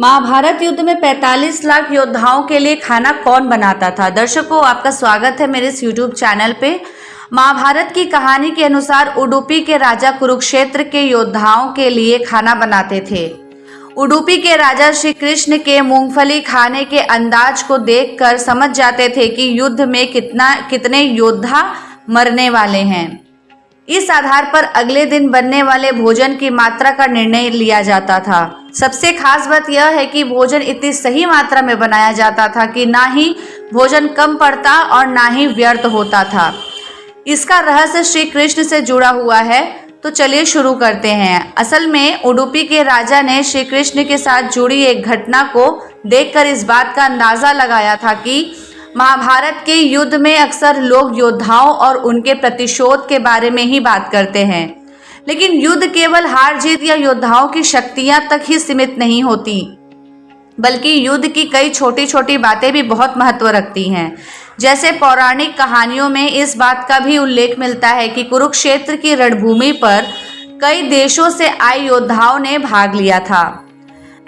महाभारत युद्ध में 45 लाख योद्धाओं के लिए खाना कौन बनाता था। दर्शकों, आपका स्वागत है मेरे इस YouTube चैनल पे। महाभारत की कहानी के अनुसार उडुपी के राजा कुरुक्षेत्र के योद्धाओं के लिए खाना बनाते थे। उडुपी के राजा श्री कृष्ण के मूंगफली खाने के अंदाज को देखकर समझ जाते थे कि युद्ध में कितने योद्धा मरने वाले हैं। इस आधार पर अगले दिन बनने वाले भोजन की मात्रा का निर्णय लिया जाता था। सबसे खास बात यह है कि भोजन इतनी सही मात्रा में बनाया जाता था कि ना ही भोजन कम पड़ता और ना ही व्यर्थ होता था। इसका रहस्य श्री कृष्ण से जुड़ा हुआ है। तो चलिए शुरू करते हैं। असल में उडुपी के राजा ने श्री कृष्ण के साथ जुड़ी एक घटना को देखकर इस बात का अंदाजा लगाया था कि महाभारत के युद्ध में अक्सर लोग योद्धाओं और उनके प्रतिशोध के बारे में ही बात करते हैं, लेकिन युद्ध केवल हार जीत या योद्धाओं की शक्तियां तक ही सीमित नहीं होती, बल्कि युद्ध की कई छोटी छोटी बातें भी बहुत महत्व रखती हैं। जैसे पौराणिक कहानियों में इस बात का भी उल्लेख मिलता है कि कुरुक्षेत्र की रणभूमि पर कई देशों से आए योद्धाओं ने भाग लिया था।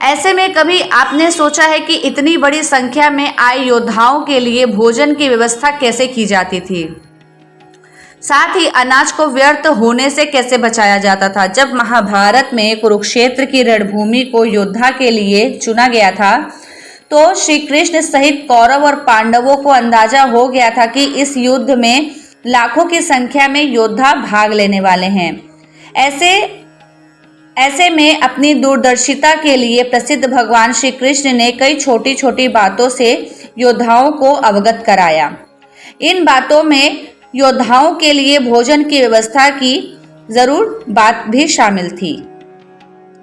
ऐसे में कभी आपने सोचा है कि इतनी बड़ी संख्या में आए योद्धाओं के लिए भोजन की व्यवस्था कैसे की जाती थी, साथ ही अनाज को व्यर्थ होने से कैसे बचाया जाता था। जब महाभारत में कुरुक्षेत्र की रणभूमि को योद्धा के लिए चुना गया था तो श्री कृष्ण सहित कौरव और पांडवों को अंदाजा हो गया था कि इस युद्ध में लाखों की संख्या में योद्धा भाग लेने वाले हैं। ऐसे में अपनी दूरदर्शिता के लिए प्रसिद्ध भगवान श्री कृष्ण ने कई छोटी छोटी बातों से योद्धाओं को अवगत कराया। इन बातों में योद्धाओं के लिए भोजन की व्यवस्था की जरूर बात भी शामिल थी।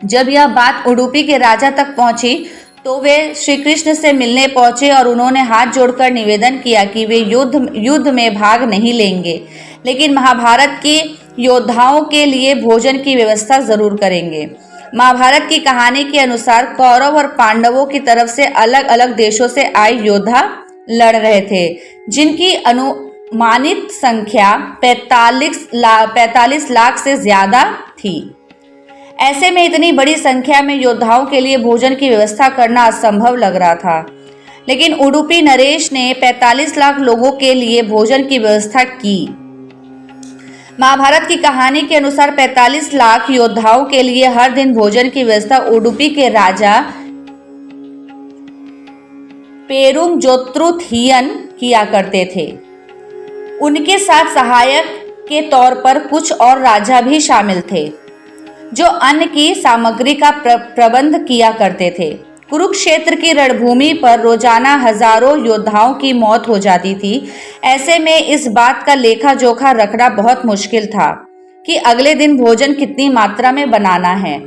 जब यह बात उडुपी के राजा तक पहुंची तो वे श्री कृष्ण से मिलने पहुंचे और उन्होंने हाथ जोड़कर निवेदन किया कि वे युद्ध में भाग नहीं लेंगे, लेकिन महाभारत के योद्धाओं के लिए भोजन की व्यवस्था जरूर करेंगे। महाभारत की कहानी के अनुसार कौरव और पांडवों की तरफ से अलग अलग देशों से आए योद्धा लड़ रहे थे, जिनकी अनुमानित संख्या 45 लाख से ज्यादा थी। ऐसे में इतनी बड़ी संख्या में योद्धाओं के लिए भोजन की व्यवस्था करना असंभव लग रहा था, लेकिन उडुपी नरेश ने 45 लाख लोगों के लिए भोजन की व्यवस्था की। महाभारत की कहानी के अनुसार 45 लाख योद्धाओं के लिए हर दिन भोजन की व्यवस्था उडुपी के राजा पेरुंजोत्रुथियन किया करते थे। उनके साथ सहायक के तौर पर कुछ और राजा भी शामिल थे जो अन्न की सामग्री का प्रबंध किया करते थे। कुरुक्षेत्र की रणभूमि पर रोजाना हजारों योद्धाओं की मौत हो जाती थी। ऐसे में इस बात का लेखा जोखा रखना बहुत मुश्किल था कि अगले दिन भोजन कितनी मात्रा में बनाना है।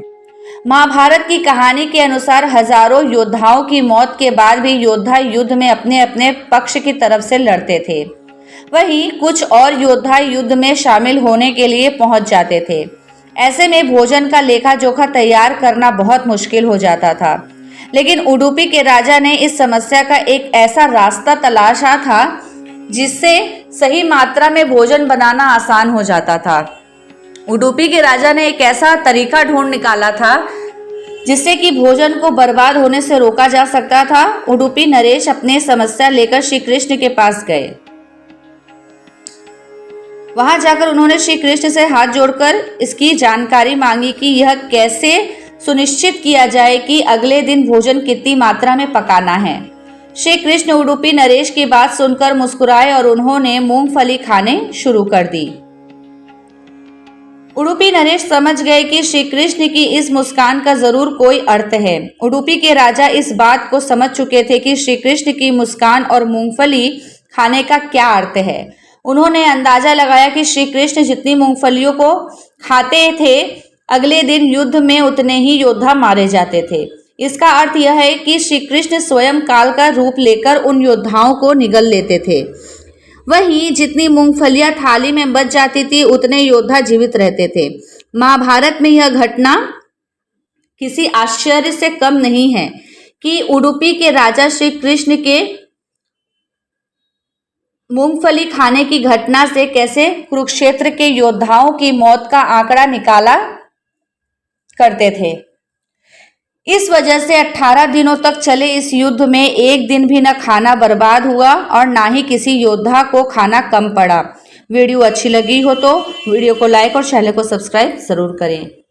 महाभारत की कहानी के अनुसार हजारों योद्धाओं की मौत के बाद भी योद्धा युद्ध में अपने अपने पक्ष की तरफ से लड़ते थे। वहीं कुछ और योद्धा युद्ध में शामिल होने के लिए पहुंच जाते थे। ऐसे में भोजन का लेखा जोखा तैयार करना बहुत मुश्किल हो जाता था, लेकिन उडुपी के राजा ने इस समस्या का एक ऐसा रास्ता तलाशा था जिससे सही मात्रा में भोजन बनाना आसान हो जाता था। उडुपी के राजा ने एक ऐसा तरीका ढूंढ निकाला था जिससे कि भोजन को बर्बाद होने से रोका जा सकता था। उडुपी नरेश अपनी समस्या लेकर श्री कृष्ण के पास गए। वहां जाकर उन्होंने श्री कृष्ण से हाथ जोड़कर इसकी जानकारी मांगी कि यह कैसे सुनिश्चित किया जाए कि अगले दिन भोजन कितनी मात्रा में पकाना है। श्री कृष्ण उडुपी नरेश की बात सुनकर मुस्कुराए और उन्होंने मूंगफली खाने शुरू कर दी। उडुपी नरेश समझ गए कि श्री कृष्ण की इस मुस्कान का जरूर कोई अर्थ है। उडुपी के राजा इस बात को समझ चुके थे कि श्री कृष्ण की मुस्कान और मूंगफली खाने का क्या अर्थ है। उन्होंने अंदाजा लगाया कि श्री कृष्ण जितनी मूंगफलियों को खाते थे अगले दिन युद्ध में उतने ही योद्धा मारे जाते थे। इसका अर्थ यह है कि श्री कृष्ण स्वयं काल का रूप लेकर उन योद्धाओं को निगल लेते थे। वहीं जितनी मूंगफलियां थाली में बच जाती थी उतने योद्धा जीवित रहते थे। महाभारत में यह घटना किसी आश्चर्य से कम नहीं है कि उडुपी के राजा श्री कृष्ण के मूंगफली खाने की घटना से कैसे कुरुक्षेत्र के योद्धाओं की मौत का आंकड़ा निकाला करते थे। इस वजह से 18 दिनों तक चले इस युद्ध में एक दिन भी न खाना बर्बाद हुआ और ना ही किसी योद्धा को खाना कम पड़ा। वीडियो अच्छी लगी हो तो वीडियो को लाइक और चैनल को सब्सक्राइब जरूर करें।